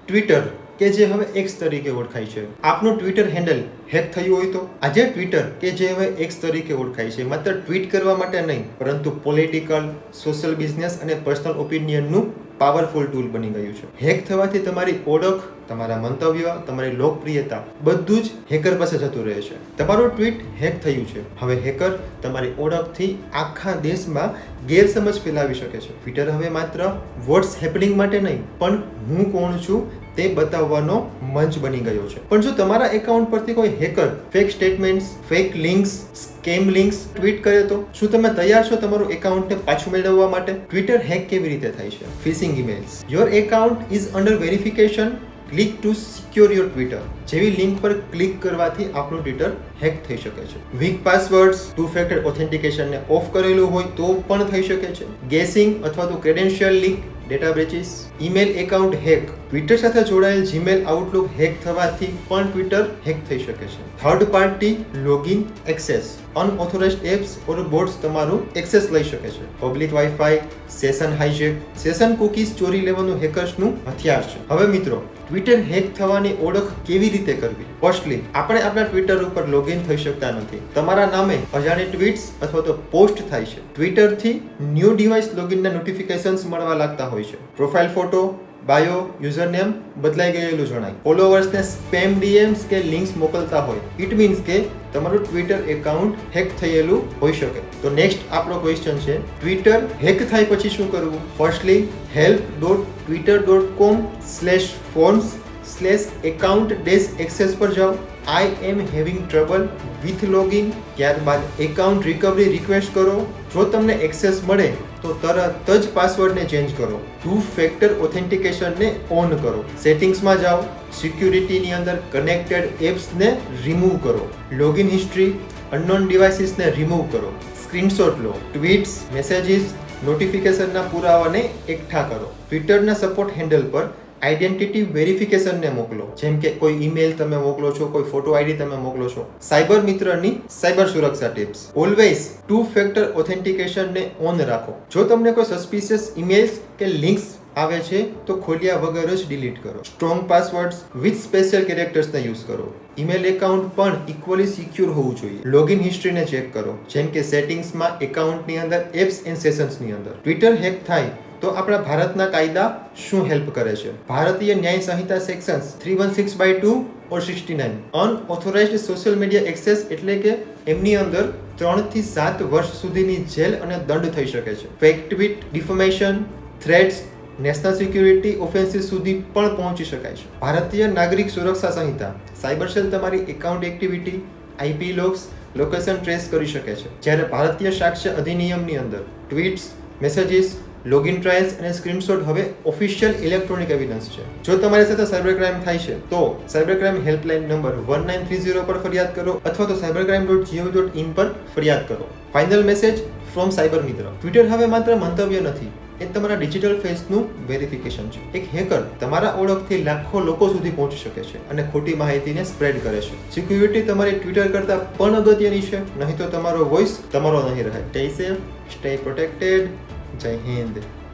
Twitter કે જે હવે એક્સ તરીકે ઓળખાય છે, આપનું ટ્વિટર હેન્ડલ હેક થયું હોય તો આજે ટ્વિટર કે જે હવે એક્સ તરીકે ઓળખાય છે માત્ર ટ્વીટ કરવા માટે નહીં પરંતુ પોલિટિકલ, સોશિયલ બિઝનેસ અને પર્સનલ ઓપિનિયનનું પાવરફુલ ટૂલ બની ગયું છે. હેક થવાથી તમારી ઓળખ, તમારા મંતવ્ય, તમારી લોકપ્રિયતા બધું જ હેકર પાસે જતું રહે છે. તમારું ટ્વીટ હેક થયું છે. હવે હેકર તમારી ઓળખથી આખા દેશમાં ગેરસમજ ફેલાવી શકે છે. ટ્વિટર હવે માત્ર વોટ્સ હેપનિંગ માટે નહીં પણ હું કોણ છું તે બતાવવાનો મંચ બની ગયો છે. પણ જો તમારા એકાઉન્ટ પરથી કોઈ hacker fake statements, fake links, scam links tweet કરે તો શું તમે તૈયાર છો તમારું એકાઉન્ટને પાછું મેળવવા માટે? ટ્વિટર હેક કેવી રીતે થાય છે? Phishing emails. Your account is under verification. Click to secure your Twitter જેવી લિંક પર ક્લિક કરવાથી આપણું ટ્વિટર હેક થઈ શકે છે. વીક પાસવર્ડ્સ, ટુ ફેક્ટર ઓથેન્ટિકેશનને ઓફ કરેલું હોય તો પણ થઈ શકે છે. ગેસિંગ અથવા તો credential leak, data breaches, email account hack. Twitter સાથે જોડાયેલ જીમેલ, આઉટલુક હેક થવાથી પણ ટ્વિટર હેક થઈ શકે છે. Third party login access. Unauthorized apps or bots તમારું એક્સેસ લઈ શકે છે. Public WiFi, session hijack, session cookies ચોરી લેવાનું હેકર્સનું હથિયાર છે. હવે મિત્રો, ટ્વિટર હેક થવાની ઓળખ કેવી રીતે કરવી? ફર્સ્ટલી, આપણે આપણા ટ્વિટર ઉપર લોગિન થઈ શકતા નથી. તમારા નામે અજાણી ટ્વીટ્સ અથવા તો પોસ્ટ થાય છે. ટ્વિટરથી ન્યૂ ડિવાઇસ લોગિનના નોટિફિકેશન્સ મળવા લાગતા હોય છે. પ્રોફાઇલ ફોટો, બાયો, યુઝરનેમ બદલાઈ ગયેલું જણાય. ફોલોવર્સને સ્પેમ ડીએમ્સ કે લિંક્સ મોકલતા હોય. ઇટ મીન્સ કે તમારું ટ્વિટર એકાઉન્ટ હેક થયેલું હોઈ શકે. તો નેક્સ્ટ આપણો ક્વેશ્ચન છે, ટ્વિટર હેક થાય પછી શું કરવું? ફર્સ્ટલી, help.twitter.com/forms/account-access પર જાઓ. આઈ એમ હેવિંગ ટ્રબલ વિથ લોગિન. ત્યારબાદ એકાઉન્ટ રિકવરી રિક્વેસ્ટ કરો. જો તમને એક્સેસ મળે તો તરત જ પાસવર્ડને ચેન્જ કરો. ટુ ફેક્ટર ઓથેન્ટિકેશનને ઓન કરો. સેટિંગ્સમાં જાઓ. સિક્યુરિટીની અંદર કનેક્ટેડ એપ્સને રિમૂવ કરો. લોગિન હિસ્ટ્રી, અનનોન ડિવાઇસીસને રિમૂવ કરો. સ્ક્રીનશોટ લો. ટ્વીટ્સ, મેસેજીસ, નોટિફિકેશનના પુરાવાને એકઠા કરો. ટ્વિટરના સપોર્ટ હેન્ડલ પર આઈડેન્ટિટી વેરિફિકેશનને મોકલો. જેમ કે કોઈ ઈમેલ તમે મોકલો છો, કોઈ ફોટો આઈડી તમે મોકલો છો. સાયબર મિત્રની સાયબર સુરક્ષા ટિપ્સ. ઓલવેઝ ટુ ફેક્ટર ઓથેન્ટિકેશનને ઓન રાખો. જો તમને કોઈ સસ્પિશિયસ ઈમેલ્સ કે લિંક્સ આવે છે તો ખોલ્યા વગર જ ડિલીટ કરો. સ્ટ્રોંગ પાસવર્ડ્સ વિથ સ્પેશિયલ કેરેક્ટર્સને યુઝ કરો. ઈમેલ એકાઉન્ટ પણ ઇક્વલી સિક્યોર હોવું જોઈએ. લોગિન હિસ્ટ્રીને ચેક કરો. જેમ કે સેટિંગ્સમાં, એકાઉન્ટની અંદર, એપ્સ એન્ડ સેશન્સની અંદર. ટ્વિટર હેક થાય તો આપણા ભારતના કાયદા શું હેલ્પ કરે છે? ભારતીય ન્યાય સંહિતા sections 316/2 or 69. Unauthorized social media access એટલે કે એમની અંદર 3 થી 7 વર્ષ સુધીની જેલ અને દંડ થઈ શકે છે. Fake tweet, defamation, threats, national security offences સુધી પણ પહોંચી શકાય છે. ભારતીય નાગરિક સુરક્ષા સંહિતા. સાયબર સેલ તમારી account activity, IP logs, location trace કરી શકે છે. જ્યારે ભારતીય સાક્ષ્ય અધિનિયમની અંદર ટ્વીટ્સ, મેસેજીસ, લોગિન ટ્રાયલ્સ અને સ્ક્રીનશોટ હવે ઓફિશિયલ ઇલેક્ટ્રોનિક એવિડન્સ છે. જો તમારી સાથે સાયબર ક્રાઇમ થાય છે તો સાયબર ક્રાઇમ હેલ્પલાઇન નંબર 1930 પર ફરિયાદ કરો અથવા તો cybercrime.gov.in પર ફરિયાદ કરો. ફાઇનલ મેસેજ ફ્રોમ સાયબર મિત્ર. ટ્વિટર હવે માત્ર મંતવ્ય નથી, એ તમારા ડિજિટલ ફેસનું વેરિફિકેશન છે. એક હેકર તમારા ઓળખથી લાખો લોકો સુધી પહોંચી શકે છે અને ખોટી માહિતીને સ્પ્રેડ કરે છે. સિક્યુરિટી તમારી ટ્વિટર કરતાં પણ અગત્યની છે, નહીં તો તમારો વોઇસ તમારો નહીં રહે. Stay safe, stay protected. જય હિન્દ.